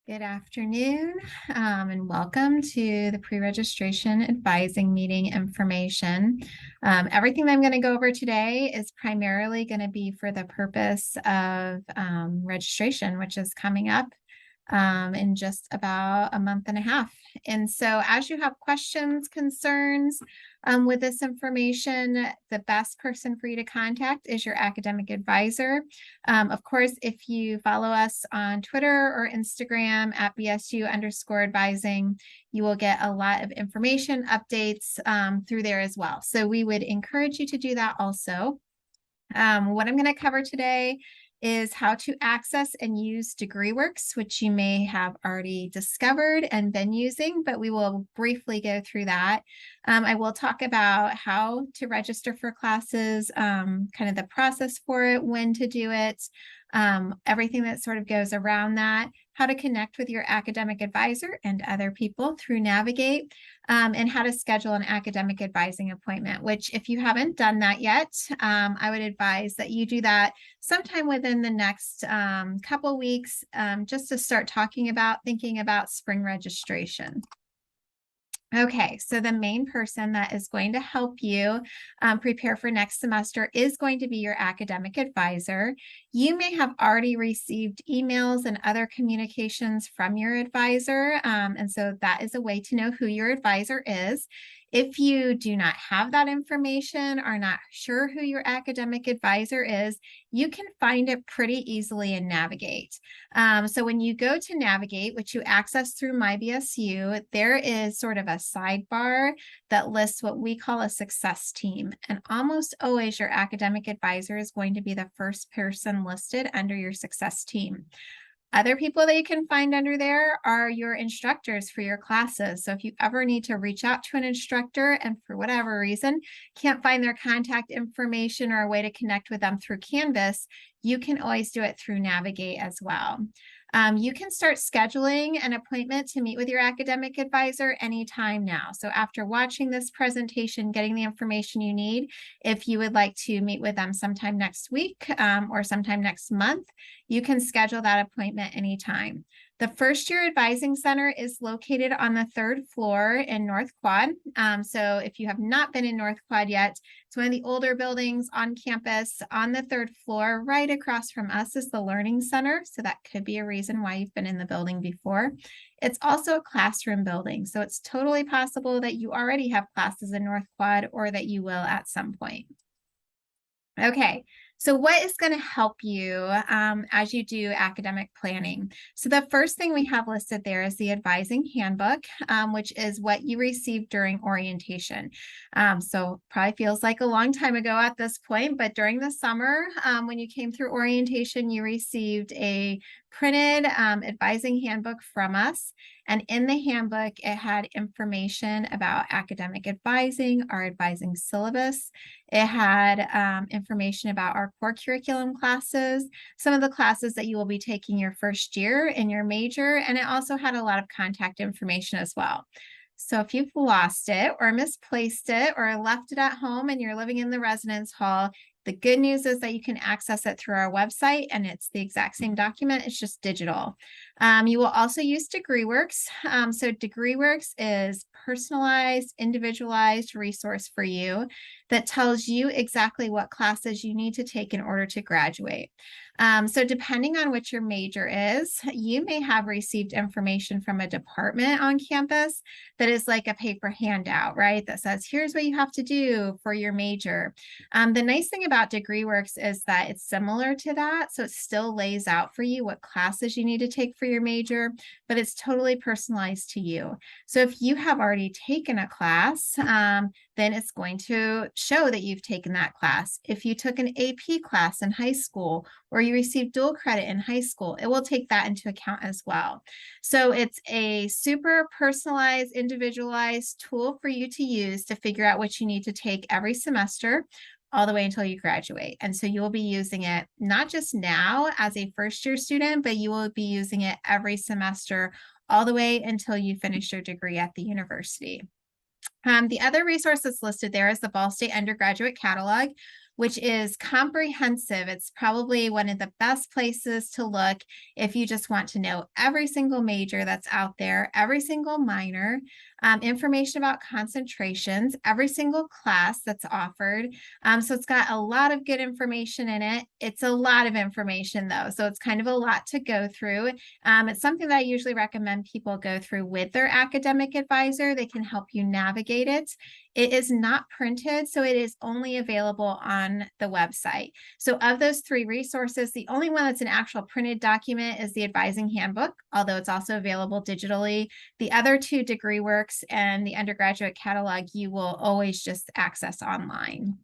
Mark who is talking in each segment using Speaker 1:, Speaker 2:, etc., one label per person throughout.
Speaker 1: Good afternoon, and welcome to the pre-registration advising meeting information. Everything that I'm going to go over today is primarily going to be for the purpose of registration, which is coming up in just about a month and a half. And so as you have questions, concerns with this information, the best person for you to contact is your academic advisor. Of course, if you follow us on Twitter or Instagram at BSU_advising, you will get a lot of information updates through there as well. So we would encourage you to do that also. What I'm going to cover today is how to access and use DegreeWorks, which you may have already discovered and been using, but we will briefly go through that. I will talk about how to register for classes, kind of the process for it, when to do it, everything that sort of goes around that, how to connect with your academic advisor and other people through Navigate, and how to schedule an academic advising appointment, which if you haven't done that yet, I would advise that you do that sometime within the next couple weeks, just to start thinking about spring registration. Okay, so the main person that is going to help you prepare for next semester is going to be your academic advisor. You may have already received emails and other communications from your advisor, and so that is a way to know who your advisor is. If you do not have that information, are not sure who your academic advisor is, you can find it pretty easily in Navigate. So when you go to Navigate, which you access through MyBSU, there is sort of a sidebar that lists what we call a success team. And almost always your academic advisor is going to be the first person listed under your success team. Other people that you can find under there are your instructors for your classes. So if you ever need to reach out to an instructor and for whatever reason can't find their contact information or a way to connect with them through Canvas, you can always do it through Navigate as well. You can start scheduling an appointment to meet with your academic advisor anytime now. So after watching this presentation, getting the information you need, if you would like to meet with them sometime next week or sometime next month, you can schedule that appointment anytime. The First Year Advising Center is located on the 3rd floor in North Quad. So if you have not been in North Quad yet, it's one of the older buildings on campus on the 3rd floor. Right across from us is the Learning Center. So that could be a reason why you've been in the building before. It's also a classroom building. So it's totally possible that you already have classes in North Quad or that you will at some point. Okay, so what is going to help you as you do academic planning? So the first thing we have listed there is the advising handbook, which is what you received during orientation. So probably feels like a long time ago at this point, but during the summer, when you came through orientation, you received a printed advising handbook from us. And in the handbook, it had information about academic advising, our advising syllabus. It had information about our core curriculum classes, some of the classes that you will be taking your first year in your major, and it also had a lot of contact information as well. So if you've lost it or misplaced it or left it at home and you're living in the residence hall, the good news is that you can access it through our website and it's the exact same document, it's just digital. You will also use DegreeWorks. So DegreeWorks is personalized, individualized resource for you that tells you exactly what classes you need to take in order to graduate. So depending on what your major is, you may have received information from a department on campus that is like a paper handout, right? That says, here's what you have to do for your major. The nice thing about DegreeWorks is that it's similar to that. So it still lays out for you what classes you need to take for your major, but it's totally personalized to you. So if you have already taken a class, then it's going to show that you've taken that class. If you took an AP class in high school or you received dual credit in high school, it will take that into account as well. So it's a super personalized, individualized tool for you to use to figure out what you need to take every semester all the way until you graduate. And so you will be using it not just now as a first year student, but you will be using it every semester all the way until you finish your degree at the university. The other resource that's listed there is the Ball State Undergraduate Catalog, which is comprehensive. It's probably one of the best places to look if you just want to know every single major that's out there, every single minor, information about concentrations, every single class that's offered. So it's got a lot of good information in it. It's a lot of information though, so it's kind of a lot to go through. It's something that I usually recommend people go through with their academic advisor. They can help you navigate it. It is not printed, so it is only available on the website. So of those 3 resources, the only one that's an actual printed document is the advising handbook, although it's also available digitally. The other 2, DegreeWorks and the undergraduate catalog, you will always just access online.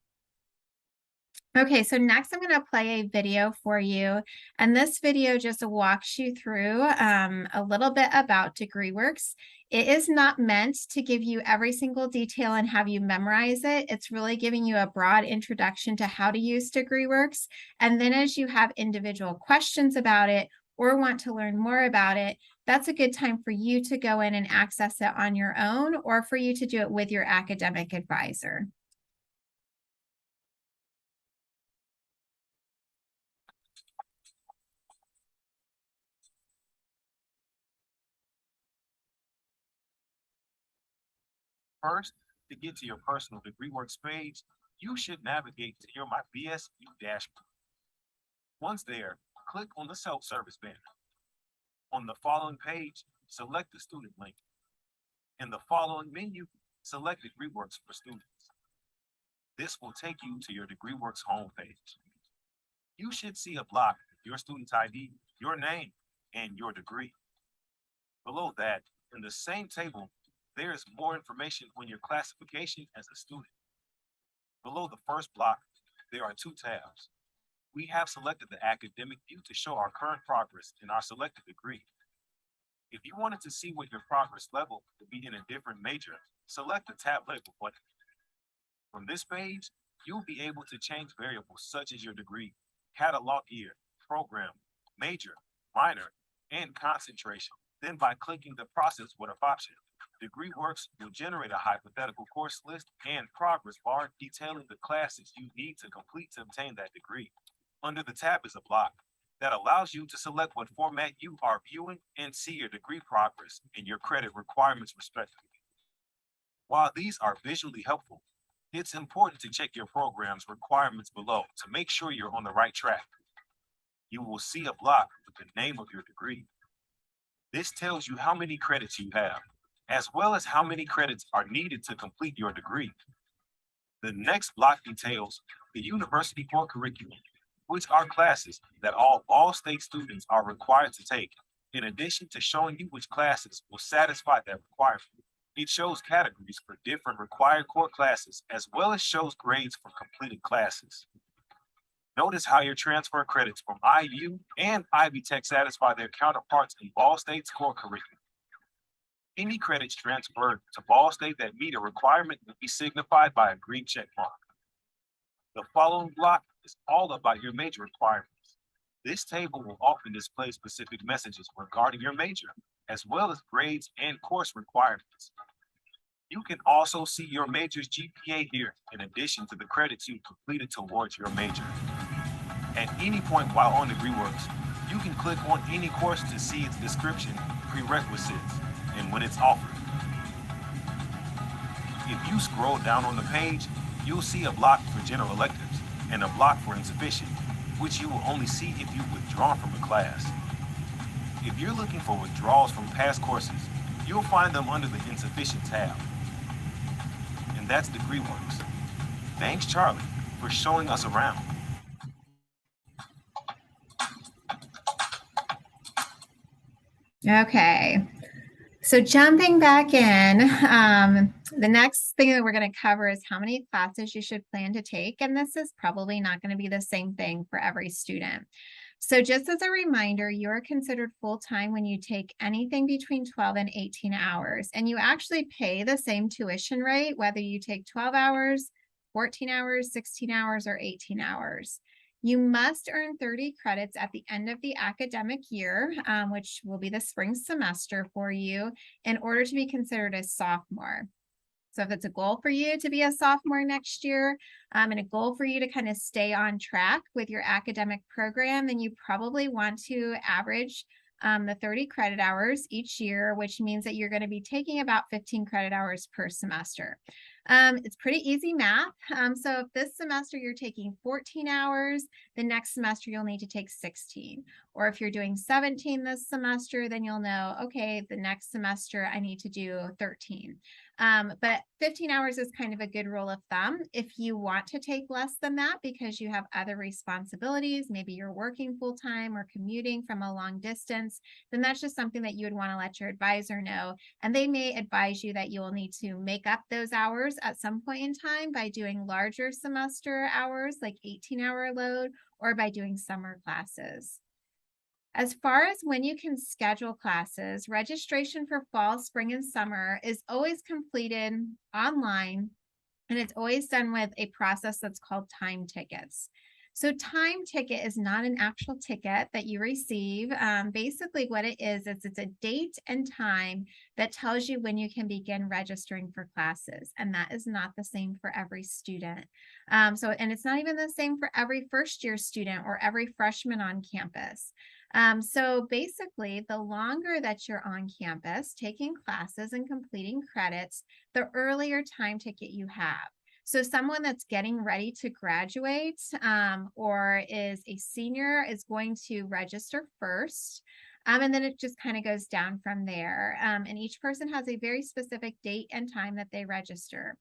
Speaker 1: Okay, so next I'm going to play a video for you, and this video just walks you through a little bit about DegreeWorks. It is not meant to give you every single detail and have you memorize it. It's really giving you a broad introduction to how to use DegreeWorks, and then as you have individual questions about it or want to learn more about it, that's a good time for you to go in and access it on your own, or for you to do it with your academic advisor.
Speaker 2: First, to get to your personal DegreeWorks page, you should navigate to your My BSU dashboard. Once there, click on the self-service banner. On the following page, select the student link. In the following menu, select DegreeWorks for students. This will take you to your DegreeWorks homepage. You should see a block with your student ID, your name, and your degree. Below that, in the same table, there is more information on your classification as a student. Below the first block, there are 2 tabs. We have selected the academic view to show our current progress in our selected degree. If you wanted to see what your progress level would be in a different major, select the tab label button. From this page, you'll be able to change variables such as your degree, catalog year, program, major, minor, and concentration. Then by clicking the Process What If option, DegreeWorks will generate a hypothetical course list and progress bar detailing the classes you need to complete to obtain that degree. Under the tab is a block that allows you to select what format you are viewing and see your degree progress and your credit requirements respectively. While these are visually helpful, it's important to check your program's requirements below to make sure you're on the right track. You will see a block with the name of your degree. This tells you how many credits you have, as well as how many credits are needed to complete your degree. The next block details the university core curriculum, which are classes that all Ball State students are required to take, in addition to showing you which classes will satisfy that requirement. It shows categories for different required core classes, as well as shows grades for completed classes. Notice how your transfer credits from IU and Ivy Tech satisfy their counterparts in Ball State's core curriculum. Any credits transferred to Ball State that meet a requirement will be signified by a green check mark. The following block is all about your major requirements. This table will often display specific messages regarding your major, as well as grades and course requirements. You can also see your major's GPA here, in addition to the credits you completed towards your major. At any point while on DegreeWorks, you can click on any course to see its description, prerequisites, and when it's offered. If you scroll down on the page, you'll see a block for general electives and a block for insufficient, which you will only see if you've withdrawn from a class. If you're looking for withdrawals from past courses, you'll find them under the insufficient tab. And that's DegreeWorks. Thanks, Charlie, for showing us around.
Speaker 1: Okay, so jumping back in, the next thing that we're going to cover is how many classes you should plan to take. And this is probably not going to be the same thing for every student. So just as a reminder, you're considered full-time when you take anything between 12 and 18 hours. And you actually pay the same tuition rate, whether you take 12 hours, 14 hours, 16 hours, or 18 hours. You must earn 30 credits at the end of the academic year, which will be the spring semester for you, in order to be considered a sophomore. So if it's a goal for you to be a sophomore next year, and a goal for you to kind of stay on track with your academic program, then you probably want to average the 30 credit hours each year, which means that you're going to be taking about 15 credit hours per semester. It's pretty easy math. So if this semester you're taking 14 hours, the next semester you'll need to take 16. Or if you're doing 17 this semester, then you'll know, okay, the next semester I need to do 13. But 15 hours is kind of a good rule of thumb. If you want to take less than that because you have other responsibilities, maybe you're working full time or commuting from a long distance, then that's just something that you would want to let your advisor know. And they may advise you that you will need to make up those hours at some point in time by doing larger semester hours, like 18-hour load, or by doing summer classes. As far as when you can schedule classes, registration for fall, spring, and summer is always completed online, and it's always done with a process that's called time tickets. So time ticket is not an actual ticket that you receive. Basically what it is it's a date and time that tells you when you can begin registering for classes. And that is not the same for every student. And it's not even the same for every first year student or every freshman on campus. So basically, the longer that you're on campus taking classes and completing credits, the earlier time ticket you have. So someone that's getting ready to graduate or is a senior is going to register first. And then it just kind of goes down from there. And each person has a very specific date and time that they register.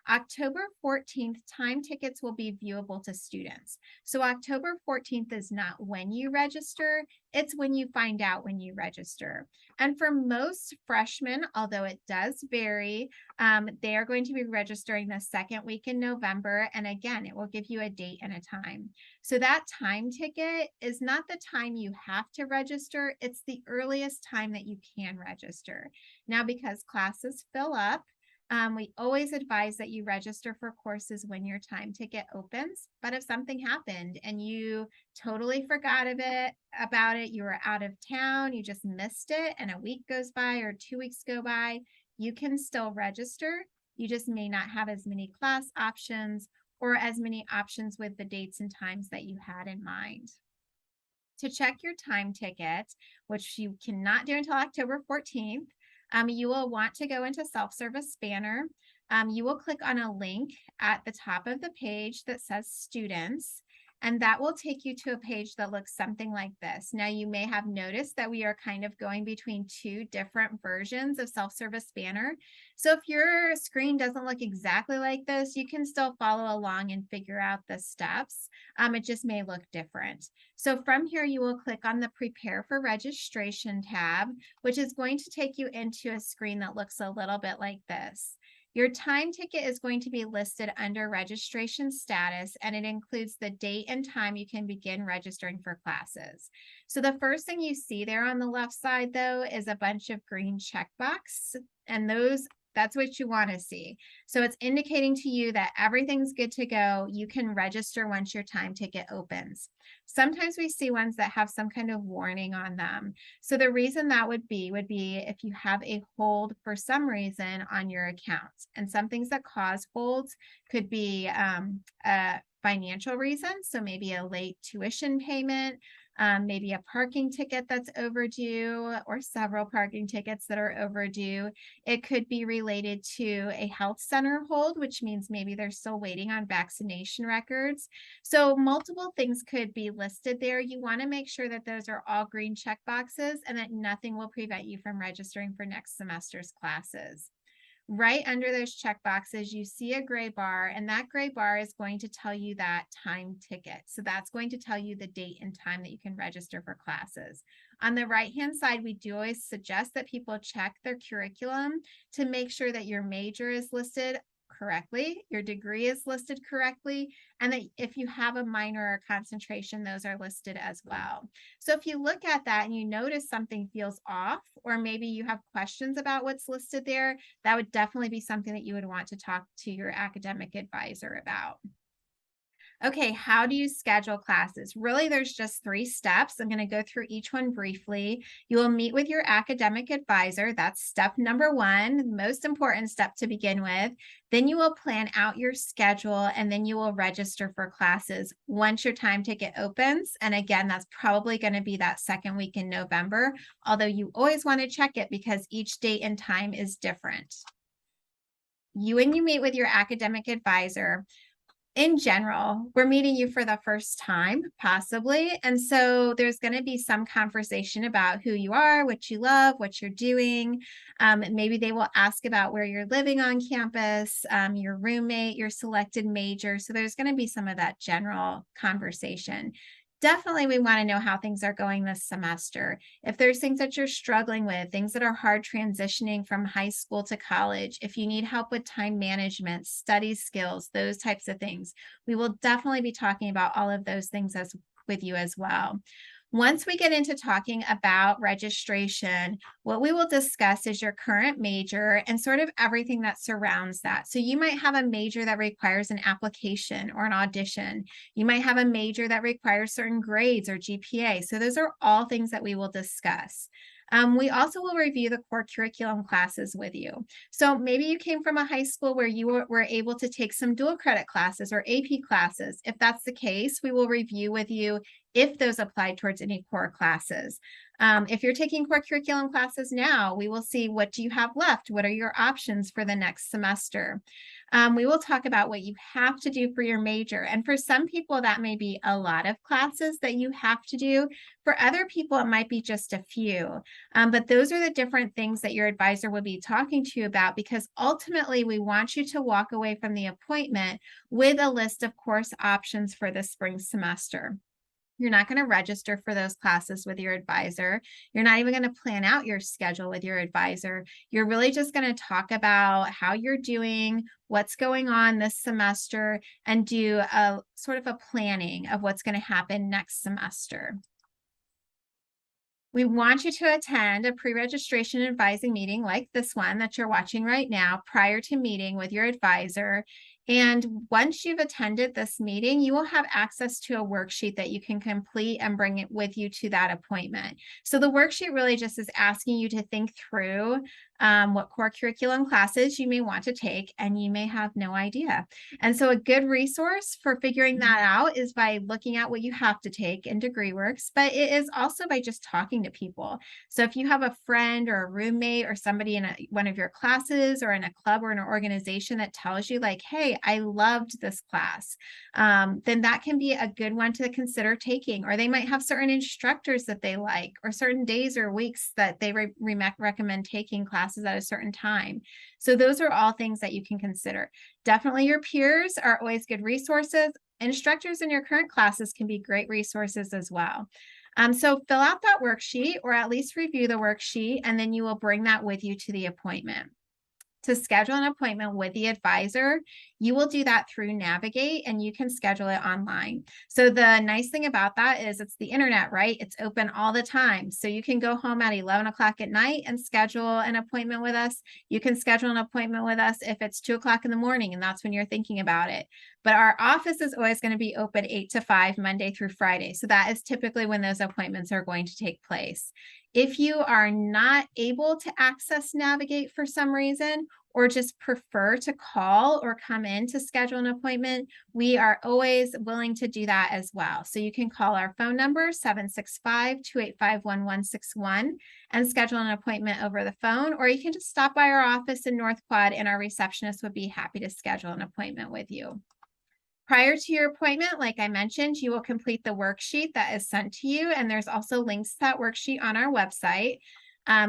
Speaker 1: October 14th, time tickets will be viewable to students. So October 14th is not when you register, it's when you find out when you register. And for most freshmen, although it does vary, they are going to be registering the second week in November. And again, it will give you a date and a time. So that time ticket is not the time you have to register, it's the earliest time that you can register. Now, because classes fill up, we always advise that you register for courses when your time ticket opens. But if something happened and you totally forgot about it, you were out of town, you just missed it, and a week goes by or 2 weeks go by, you can still register. You just may not have as many class options or as many options with the dates and times that you had in mind. To check your time ticket, which you cannot do until October 14th, you will want to go into self-service Spanner. You will click on a link at the top of the page that says students, and that will take you to a page that looks something like this. Now, you may have noticed that we are kind of going between two different versions of self-service Spanner. So if your screen doesn't look exactly like this, you can still follow along and figure out the steps. It just may look different. So from here, you will click on the Prepare for Registration tab, which is going to take you into a screen that looks a little bit like this. Your time ticket is going to be listed under registration status, and it includes the date and time you can begin registering for classes. So the first thing you see there on the left side, though, is a bunch of green checkboxes, and that's what you want to see. So it's indicating to you that everything's good to go. You can register once your time ticket opens. Sometimes we see ones that have some kind of warning on them. So the reason that would be if you have a hold for some reason on your account. And some things that cause holds could be a financial reason. So maybe a late tuition payment, maybe a parking ticket that's overdue, or several parking tickets that are overdue. It could be related to a health center hold, which means maybe they're still waiting on vaccination records. So multiple things could be listed there. You want to make sure that those are all green check boxes and that nothing will prevent you from registering for next semester's classes. Right under those check boxes, you see a gray bar, and that gray bar is going to tell you that time ticket. So that's going to tell you the date and time that you can register for classes. On the right-hand side, we do always suggest that people check their curriculum to make sure that your major is listed correctly, your degree is listed correctly, and that if you have a minor or concentration, those are listed as well. So if you look at that and you notice something feels off, or maybe you have questions about what's listed there, that would definitely be something that you would want to talk to your academic advisor about. Okay, how do you schedule classes? Really, there's just 3 steps. I'm going to go through each one briefly. You will meet with your academic advisor. That's step number one, the most important step to begin with. Then you will plan out your schedule and then you will register for classes once your time ticket opens. And again, that's probably going to be that second week in November, although you always want to check it because each date and time is different. When you meet with your academic advisor, in general, we're meeting you for the first time, possibly. And so there's going to be some conversation about who you are, what you love, what you're doing. Maybe they will ask about where you're living on campus, your roommate, your selected major. So there's going to be some of that general conversation. Definitely, we want to know how things are going this semester. If there's things that you're struggling with, things that are hard transitioning from high school to college, if you need help with time management, study skills, those types of things, we will definitely be talking about all of those things with you as well. Once we get into talking about registration, what we will discuss is your current major and sort of everything that surrounds that. So you might have a major that requires an application or an audition. You might have a major that requires certain grades or GPA. So those are all things that we will discuss. We also will review the core curriculum classes with you. So maybe you came from a high school where you were able to take some dual credit classes or AP classes. If that's the case, we will review with you if those apply towards any core classes. If you're taking core curriculum classes now, we will see what do you have left? What are your options for the next semester? We will talk about what you have to do for your major. And for some people, that may be a lot of classes that you have to do. For other people, it might be just a few. But those are the different things that your advisor would be talking to you about because ultimately we want you to walk away from the appointment with a list of course options for the spring semester. You're not going to register for those classes with your advisor. You're not even going to plan out your schedule with your advisor. You're really just going to talk about how you're doing, what's going on this semester, and do a sort of a planning of what's going to happen next semester. We want you to attend a pre-registration advising meeting like this one that you're watching right now prior to meeting with your advisor. And once you've attended this meeting, you will have access to a worksheet that you can complete and bring it with you to that appointment. So the worksheet really just is asking you to think through what core curriculum classes you may want to take, and you may have no idea. And so a good resource for figuring that out is by looking at what you have to take in DegreeWorks, but it is also by just talking to people. So if you have a friend or a roommate or somebody in one of your classes or in a club or an organization that tells you like, hey, I loved this class, then that can be a good one to consider taking. Or they might have certain instructors that they like, or certain days or weeks that they recommend taking classes at a certain time. So those are all things that you can consider. Definitely your peers are always good resources. Instructors in your current classes can be great resources as well. So fill out that worksheet or at least review the worksheet, and then you will bring that with you to the appointment. To schedule an appointment with the advisor, you will do that through Navigate and you can schedule it online. So the nice thing about that is it's the internet, right? It's open all the time. So you can go home at 11 o'clock at night and schedule an appointment with us. You can schedule an appointment with us if it's 2 o'clock in the morning and that's when you're thinking about it. But our office is always going to be open 8 to 5, Monday through Friday. So that is typically when those appointments are going to take place. If you are not able to access Navigate for some reason, or just prefer to call or come in to schedule an appointment, we are always willing to do that as well. So you can call our phone number 765-285-1161 and schedule an appointment over the phone, or you can just stop by our office in North Quad and our receptionist would be happy to schedule an appointment with you. Prior to your appointment, like I mentioned, you will complete the worksheet that is sent to you, and there's also links to that worksheet on our website.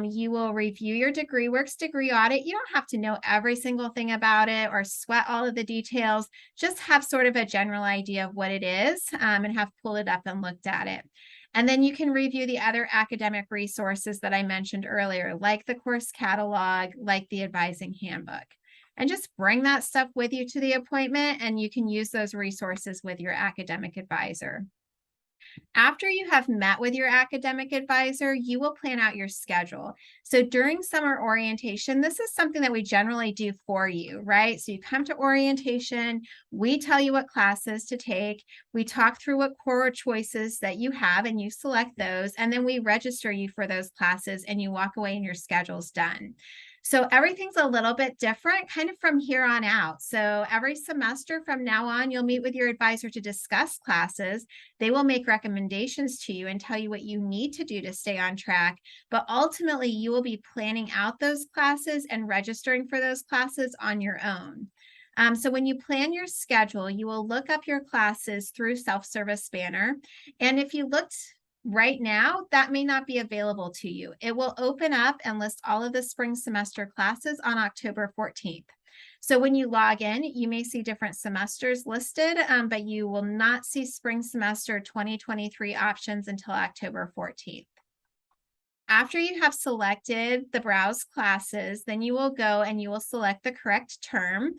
Speaker 1: You will review your DegreeWorks degree audit. You don't have to know every single thing about it or sweat all of the details. Just have sort of a general idea of what it is and have pulled it up and looked at it. And then you can review the other academic resources that I mentioned earlier, like the course catalog, like the advising handbook. And just bring that stuff with you to the appointment, and you can use those resources with your academic advisor. After you have met with your academic advisor, you will plan out your schedule. So during summer orientation, this is something that we generally do for you, right? So you come to orientation, we tell you what classes to take, we talk through what core choices that you have and you select those, and then we register you for those classes and you walk away and your schedule's done. So everything's a little bit different kind of from here on out. So every semester from now on, you'll meet with your advisor to discuss classes. They will make recommendations to you and tell you what you need to do to stay on track. But ultimately, you will be planning out those classes and registering for those classes on your own. So when you plan your schedule, you will look up your classes through Self-Service Banner. And if you looked right now, that may not be available to you. It will open up and list all of the spring semester classes on October 14th. So when you log in, you may see different semesters listed, but you will not see spring semester 2023 options until October 14th. After you have selected the browse classes, then you will go and you will select the correct term.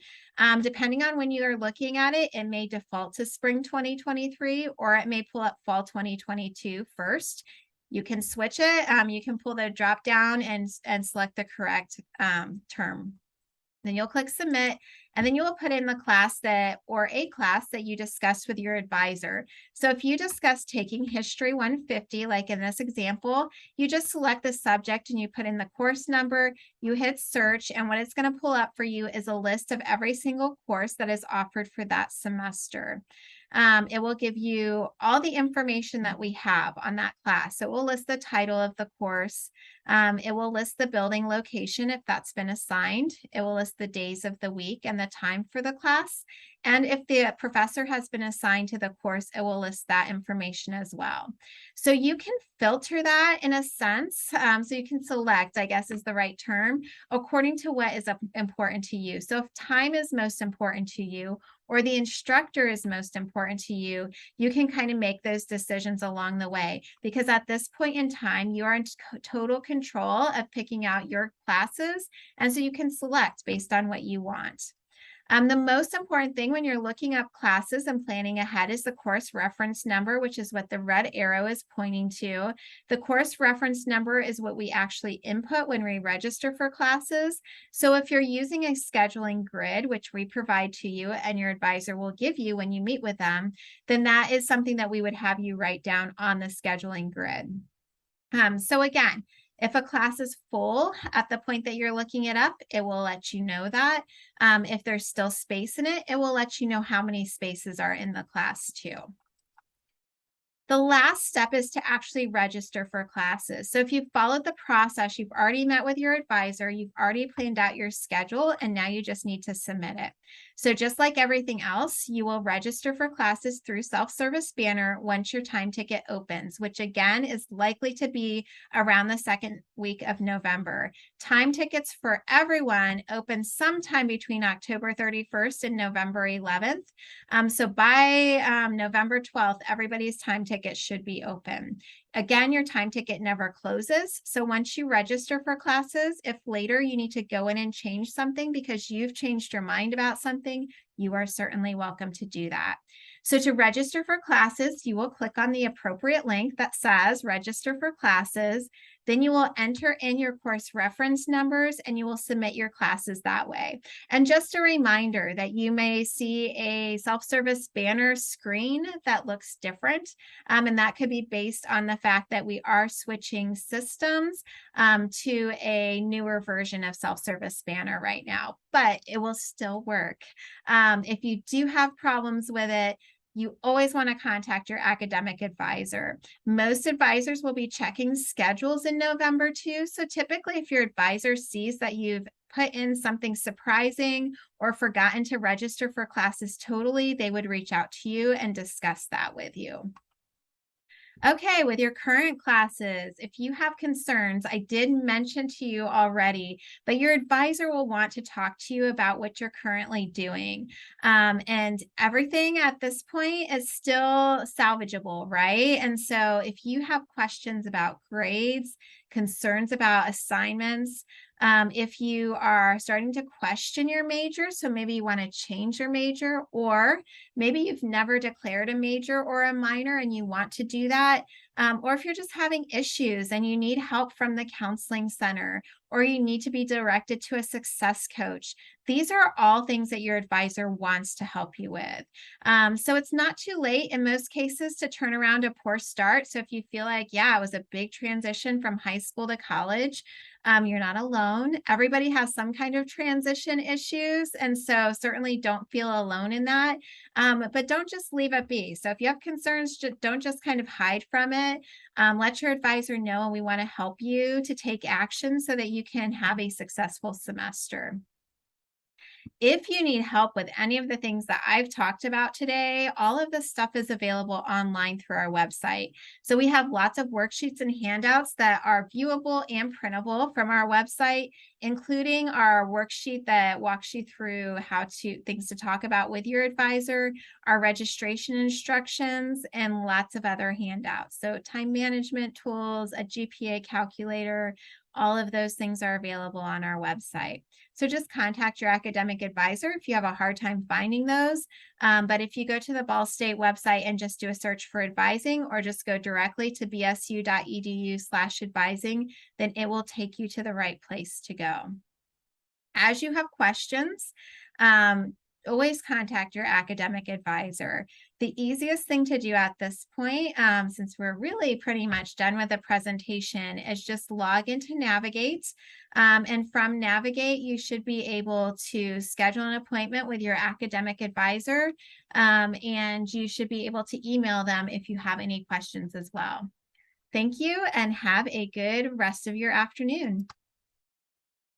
Speaker 1: Depending on when you are looking at it, it may default to spring 2023 or it may pull up fall 2022 first. You can switch it. You can pull the drop down and select the correct term. Then you'll click submit, and then you will put in the class or a class that you discussed with your advisor. So if you discuss taking History 150, like in this example, you just select the subject and you put in the course number, you hit search, and what it's going to pull up for you is a list of every single course that is offered for that semester. It will give you all the information that we have on that class. So it will list the title of the course. It will list the building location if that's been assigned. It will list the days of the week and the time for the class. And if the professor has been assigned to the course, it will list that information as well. So you can filter that in a sense. So you can select, I guess is the right term, according to what is important to you. So if time is most important to you, or the instructor is most important to you, you can kind of make those decisions along the way. Because at this point in time, you are in total control of picking out your classes. And so you can select based on what you want. The most important thing when you're looking up classes and planning ahead is the course reference number, which is what the red arrow is pointing to. The course reference number is what we actually input when we register for classes. So if you're using a scheduling grid, which we provide to you and your advisor will give you when you meet with them, then that is something that we would have you write down on the scheduling grid. So again, if a class is full at the point that you're looking it up, it will let you know that. If there's still space in it, it will let you know how many spaces are in the class too. The last step is to actually register for classes. So if you've followed the process, you've already met with your advisor, you've already planned out your schedule, and now you just need to submit it. So just like everything else, you will register for classes through Self-Service Banner once your time ticket opens, which again is likely to be around the second week of November. Time tickets for everyone open sometime between October 31st and November 11th. So by November 12th, everybody's time ticket should be open. Again, your time ticket never closes. So once you register for classes, if later you need to go in and change something because you've changed your mind about something, you are certainly welcome to do that. So to register for classes, you will click on the appropriate link that says register for classes. Then you will enter in your course reference numbers and you will submit your classes that way. And just a reminder that you may see a self-service banner screen that looks different. And that could be based on the fact that we are switching systems to a newer version of self-service banner right now, but it will still work. If you do have problems with it, you always want to contact your academic advisor. Most advisors will be checking schedules in November too. So typically if your advisor sees that you've put in something surprising or forgotten to register for classes totally, they would reach out to you and discuss that with you. Okay, with your current classes, if you have concerns, I did mention to you already, but your advisor will want to talk to you about what you're currently doing. And everything at this point is still salvageable, right? And so if you have questions about grades, concerns about assignments, If you are starting to question your major, so maybe you want to change your major, or maybe you've never declared a major or a minor and you want to do that, or if you're just having issues and you need help from the counseling center, or you need to be directed to a success coach, these are all things that your advisor wants to help you with. So it's not too late in most cases to turn around a poor start. So if you feel like, yeah, it was a big transition from high school to college, you're not alone. Everybody has some kind of transition issues. And so certainly don't feel alone in that. But don't just leave it be. So if you have concerns, don't just kind of hide from it. Let your advisor know, and we want to help you to take action so that you can have a successful semester. If you need help with any of the things that I've talked about today, all of this stuff is available online through our website. So we have lots of worksheets and handouts that are viewable and printable from our website, including our worksheet that walks you through things to talk about with your advisor, our registration instructions, and lots of other handouts. So time management tools, a GPA calculator, all of those things are available on our website. So just contact your academic advisor if you have a hard time finding those. But if you go to the Ball State website and just do a search for advising, or just go directly to bsu.edu/advising, then it will take you to the right place to go. As you have questions, always contact your academic advisor. The easiest thing to do at this point, since we're really pretty much done with the presentation, is just log into Navigate. And from Navigate, you should be able to schedule an appointment with your academic advisor, and you should be able to email them if you have any questions as well. Thank you, and have a good rest of your afternoon.